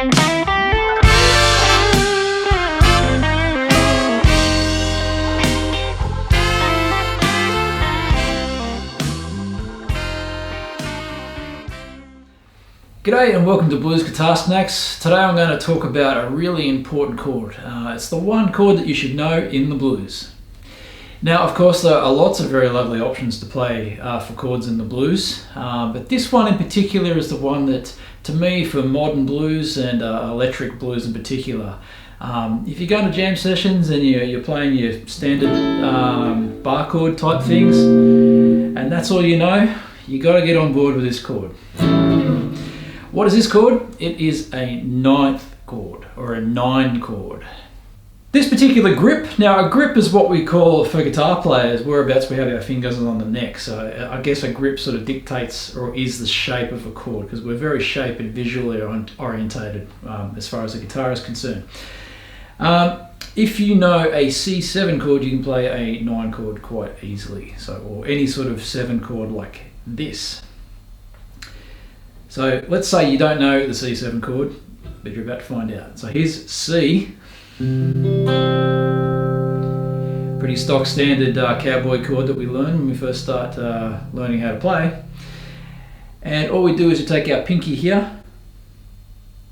G'day and welcome to Blues Guitar Snacks. Today I'm going to talk about a really important chord. It's the one chord that you should know in the blues. Now, of course, there are lots of very lovely options to play for chords in the blues, but this one in particular is the one that, to me, for modern blues and electric blues in particular, if you go to jam sessions and you're playing your standard bar chord type things, and that's all you know, you got to get on board with this chord. What is this chord? It is a ninth chord, or a 9 chord. This particular grip, now a grip is what we call, for guitar players, whereabouts we have our fingers on the neck. So I guess a grip sort of dictates or is the shape of a chord, because we're very shape and visually orientated as far as the guitar is concerned. If you know a C7 chord, you can play a 9 chord quite easily. So, or any sort of 7 chord like this. So let's say you don't know the C7 chord, but you're about to find out. So here's C, pretty stock standard cowboy chord that we learn when we first start learning how to play. And all we do is we take our pinky here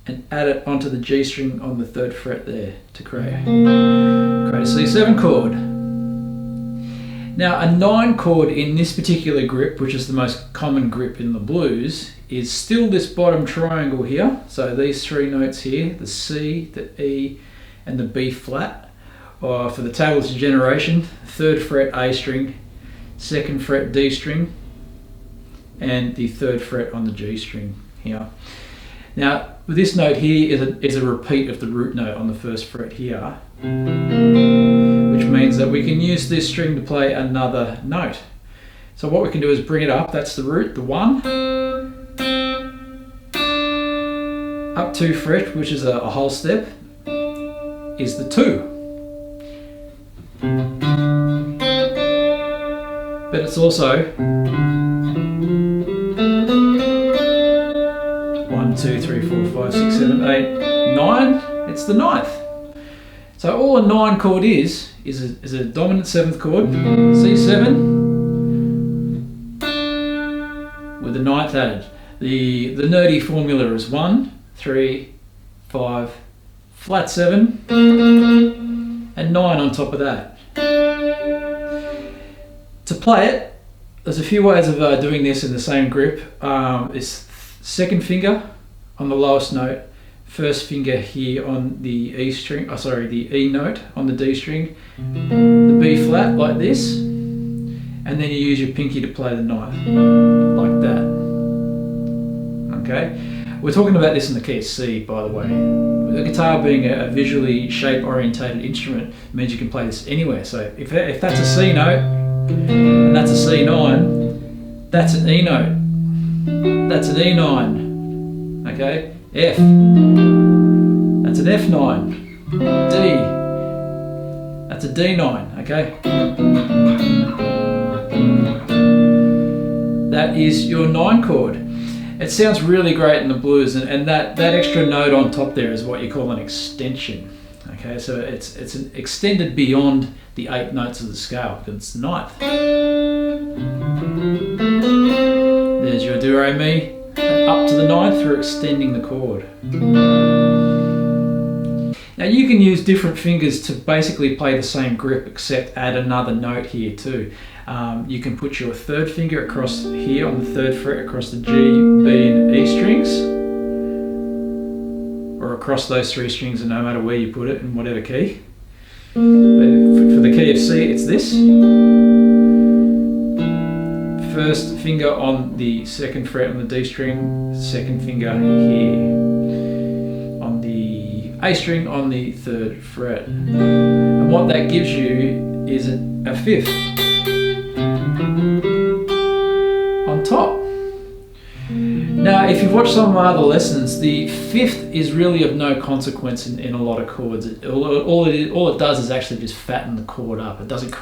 and add it onto the G string on the 3rd fret there to create a C7 chord. Now a 9 chord in this particular grip, which is the most common grip in the blues, is still this bottom triangle here. So these 3 notes here, the C, the E, and the B flat. Or for the tablature generation, 3rd fret A string, 2nd fret D string, and the 3rd fret on the G string here. Now this note here is a repeat of the root note on the 1st fret here, which means that we can use this string to play another note. So what we can do is bring it up, that's the root, the 1, up 2 fret, which is a whole step, is the 2. But it's also 1, 2, 3, 4, 5, 6, 7, 8, 9, it's the 9th. So all a 9 chord is a dominant 7th chord, C7, with the 9th added. The nerdy formula is 1, 3, 5, flat 7, and 9 on top of that. To play it, there's a few ways of doing this in the same grip. It's 2nd finger on the lowest note, 1st finger here on the E string, the E note on the D string, the B flat like this, and then you use your pinky to play the 9th, like that. Okay? We're talking about this in the key of C, by the way. The guitar being a visually shape-orientated instrument means you can play this anywhere. So if that's a C note, and that's a C9, that's an E note. That's an E9. Okay? F. That's an F9. D. That's a D9. Okay? That is your 9 chord. It sounds really great in the blues, and that extra note on top there is what you call an extension. Okay, so it's extended beyond the 8 notes of the scale, because it's the 9th. There's your do, re, mi, and up to the 9th through extending the chord. Now you can use different fingers to basically play the same grip, except add another note here too. You can put your 3rd finger across here on the 3rd fret across the G, B and E strings, or across those 3 strings, and no matter where you put it in whatever key. But for the key of C, it's this. 1st finger on the 2nd fret on the D string, 2nd finger here on the A string on the 3rd fret. And what that gives you is a 5th on top. Now, if you've watched some of my other lessons, the 5th is really of no consequence in a lot of chords. All it does is actually just fatten the chord up. It doesn't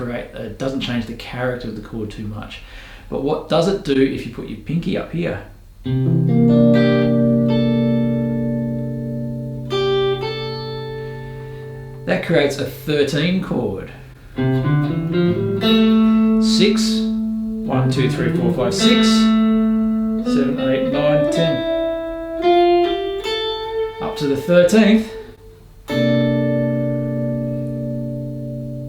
change the character of the chord too much. But what does it do if you put your pinky up here? That creates a 13 chord. 6, 1, 2, 3, 4, 5, 6, 7, 8, 9, 10. Up to the 13th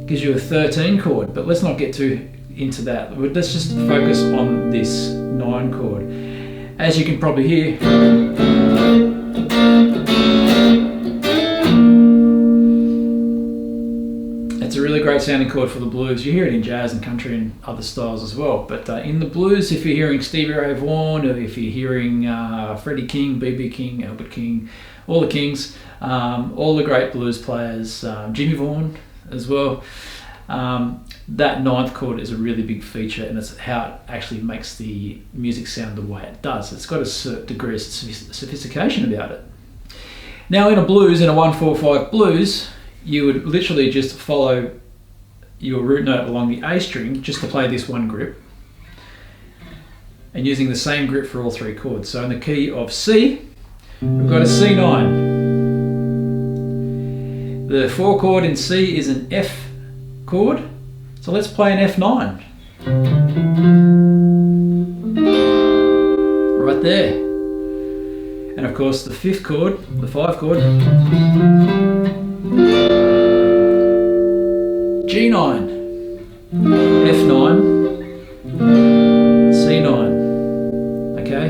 gives you a 13 chord, but let's not get too into that. Let's just focus on this 9 chord. As you can probably hear, it's a really great sounding chord for the blues. You hear it in jazz and country and other styles as well. But in the blues, if you're hearing Stevie Ray Vaughan, or if you're hearing Freddie King, B.B. King, Albert King, all the Kings, all the great blues players, Jimmy Vaughan as well, that 9th chord is a really big feature, and it's how it actually makes the music sound the way it does. It's got a certain degree of sophistication about it. Now in a blues, in a 1-4-5 blues, you would literally just follow your root note along the A string just to play this one grip, and using the same grip for all 3 chords. So in the key of C, we've got a C9. The 4 chord in C is an F chord, so let's play an F9. Right there. And of course the 5th chord, the 5 chord, G9, F9, C9. Okay?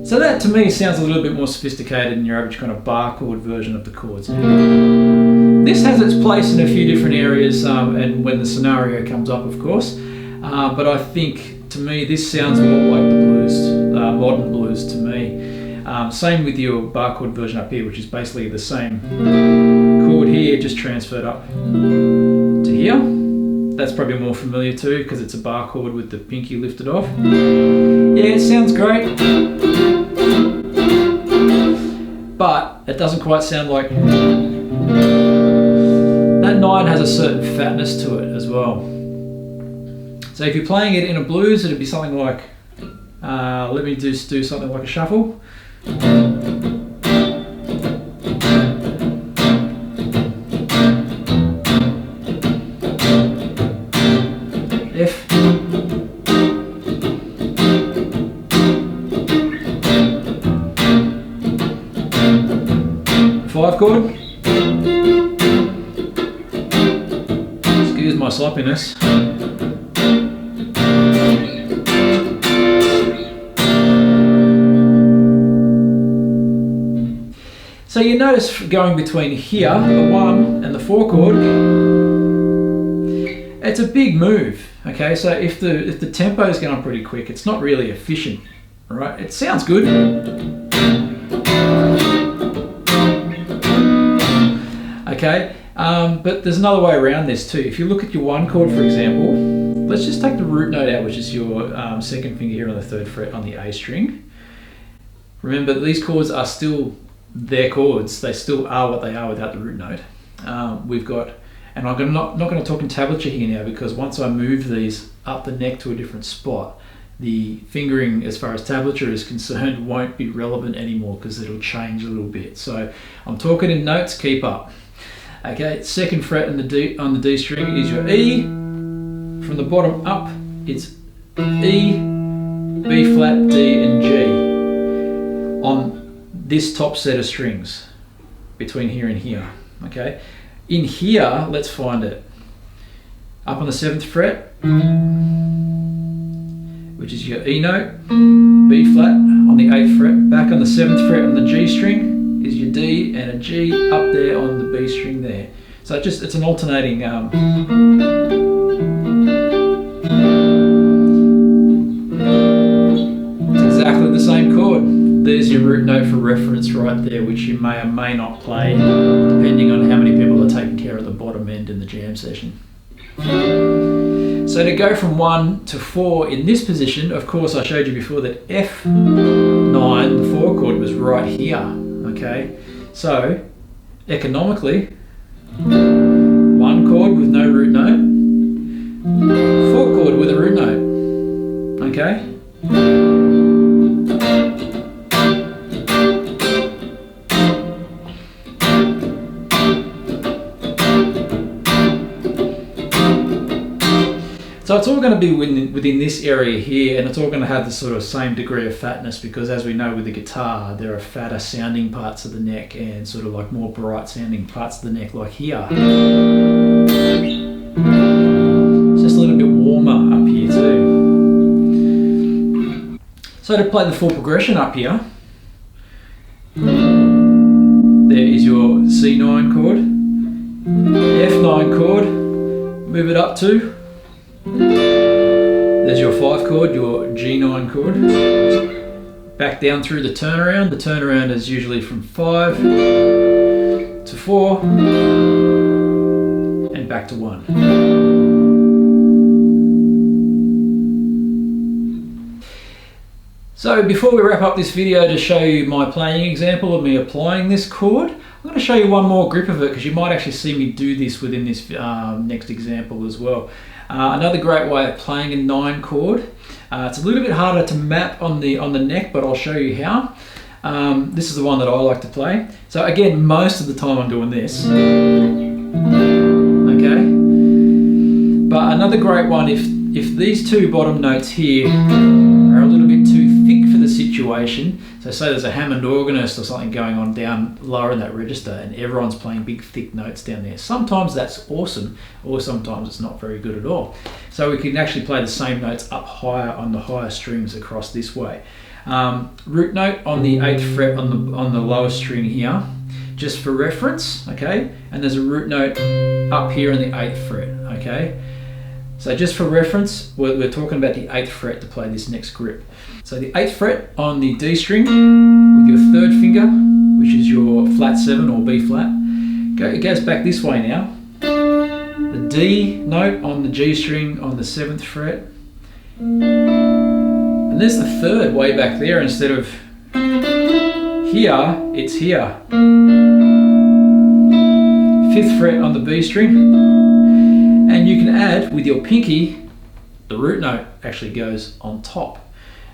So that to me sounds a little bit more sophisticated than your average kind of bar chord version of the chords. This has its place in a few different areas, and when the scenario comes up, of course. But I think, to me, this sounds more like the blues, modern blues to me. Same with your bar chord version up here, which is basically the same chord here, just transferred up to here. That's probably more familiar too, because it's a bar chord with the pinky lifted off. Yeah, it sounds great, but it doesn't quite sound like... That 9 has a certain fatness to it as well. So if you're playing it in a blues, it'd be something like, let me just do something like a shuffle. F. 5 chord. Excuse my sloppiness. So you notice going between here, the 1 and the 4 chord, it's a big move. Okay, so if the tempo is going pretty quick, it's not really efficient, right? It sounds good. Okay, but there's another way around this too. If you look at your 1 chord, for example, let's just take the root note out, which is your 2nd finger here on the 3rd fret on the A string. Remember, these chords are still their chords. They still are what they are without the root note. We've got, and I'm not going to talk in tablature here now, because once I move these up the neck to a different spot, the fingering as far as tablature is concerned won't be relevant anymore, because it'll change a little bit. So I'm talking in notes, keep up. Okay, 2nd fret on the D string is your E. From the bottom up, it's E, B flat, D and G on this top set of strings between here and here. Okay, in here, let's find it. Up on the 7th fret, which is your E note, B flat on the 8th fret. Back on the 7th fret on the G string is your D and a G up there on the B string there. So it's an alternating it's exactly the same chord. There's your root note for reference right there, which you may or may not play, depending on how many people are taking care of the bottom end in the jam session. So to go from 1 to 4 in this position, of course I showed you before that F9, the 4 chord, was right here. Okay, so economically, 1 chord with no root note, 4 chord with a root note. Okay. So it's all going to be within this area here, and it's all going to have the sort of same degree of fatness, because as we know with the guitar, there are fatter sounding parts of the neck and sort of like more bright sounding parts of the neck, like here. It's just a little bit warmer up here too. So to play the full progression up here, there is your C9 chord, F9 chord, move it up to, there's your 5 chord, your G9 chord, back down through the turnaround. The turnaround is usually from 5 to 4 and back to 1. So before we wrap up this video, to show you my playing example of me applying this chord, I'm going to show you one more grip of it, because you might actually see me do this within this next example as well. Another great way of playing a 9 chord. It's a little bit harder to map on the neck, but I'll show you how. This is the one that I like to play. So again, most of the time I'm doing this. Okay. But another great one, if these two bottom notes here are a little bit too thick for the situation, so say there's a Hammond organist or something going on down lower in that register and everyone's playing big thick notes down there, sometimes that's awesome, or sometimes it's not very good at all. So we can actually play the same notes up higher on the higher strings across this way. Root note on the 8th fret on the lower string here, just for reference, okay? And there's a root note up here on the 8th fret, okay? So just for reference, we're talking about the 8th fret to play this next grip. So the 8th fret on the D string with your 3rd finger, which is your flat 7 or B flat, it goes back this way now. The D note on the G string on the 7th fret. And there's the 3rd way back there, instead of here, it's here. 5th fret on the B string. And you can add with your pinky, the root note actually goes on top.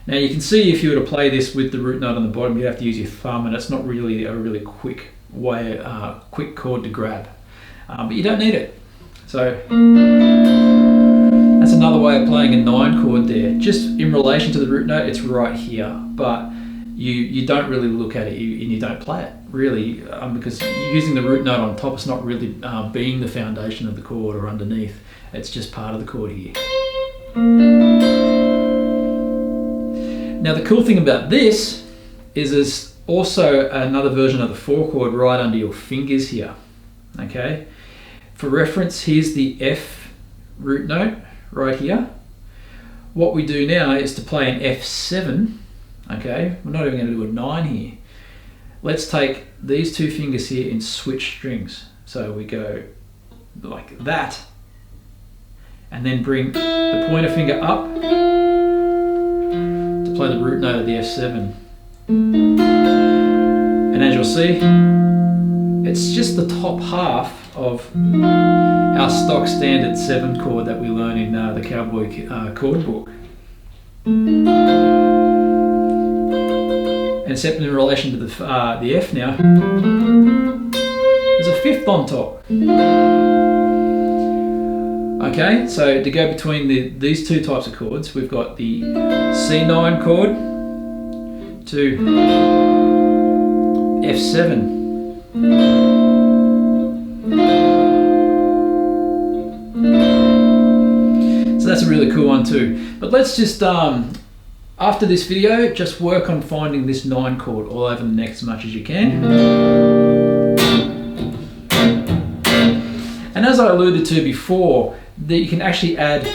Now you can see if you were to play this with the root note on the bottom, you'd have to use your thumb, and it's not really a really quick way, quick chord to grab. But you don't need it. So that's another way of playing a 9 chord there. Just in relation to the root note, it's right here, but you don't really look at it and you don't play it really, because using the root note on top, it's not really being the foundation of the chord or underneath. It's just part of the chord here. Now the cool thing about this is there's also another version of the 4 chord right under your fingers here. Okay, for reference, here's the F root note right here. What we do now is to play an F7. Okay, we're not even going to do a 9 here. Let's take these 2 fingers here and switch strings. So we go like that, and then bring the pointer finger up to play the root note of the F7. And as you'll see, it's just the top half of our stock standard 7 chord that we learn in the Cowboy chord book. Except in relation to the F now, there's a 5th on top. Okay, so to go between these 2 types of chords, we've got the C9 chord to F7. So that's a really cool one too. But let's just after this video, just work on finding this 9 chord all over the neck as much as you can. And as I alluded to before, that you can actually add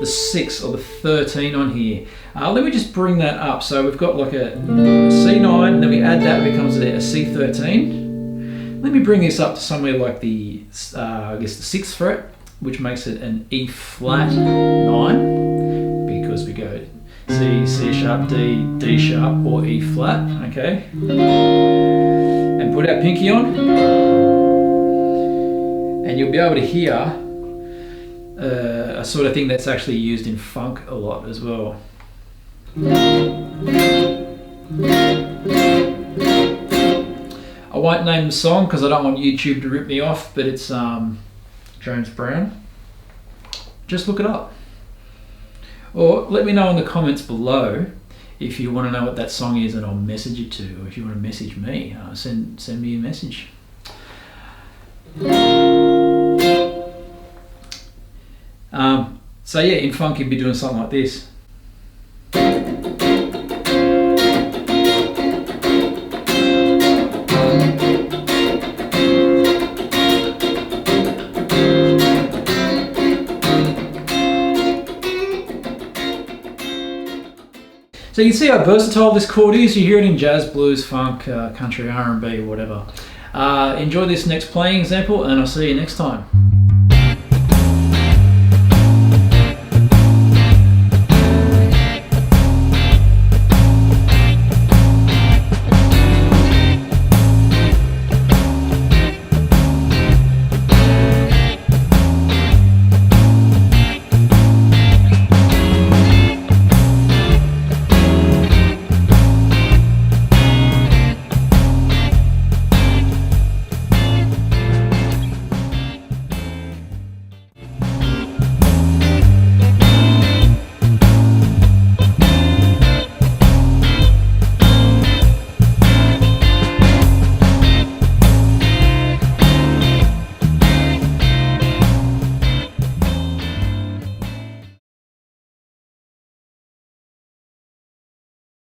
the 6 or the 13 on here. Let me just bring that up. So we've got like a C9, and then we add that, it becomes a C13. Let me bring this up to somewhere like the, I guess the 6th fret, which makes it an E flat 9, because we go C, C sharp, D, D sharp, or E flat, okay? And put our pinky on, and you'll be able to hear a sort of thing that's actually used in funk a lot as well. I won't name the song because I don't want YouTube to rip me off, but it's James Brown. Just look it up. Or let me know in the comments below if you want to know what that song is, and I'll message it to you. Or if you want to message me, send me a message. So yeah, in funk you'd be doing something like this. So you can see how versatile this chord is. You hear it in jazz, blues, funk, country, R&B, whatever. Enjoy this next playing example, and I'll see you next time.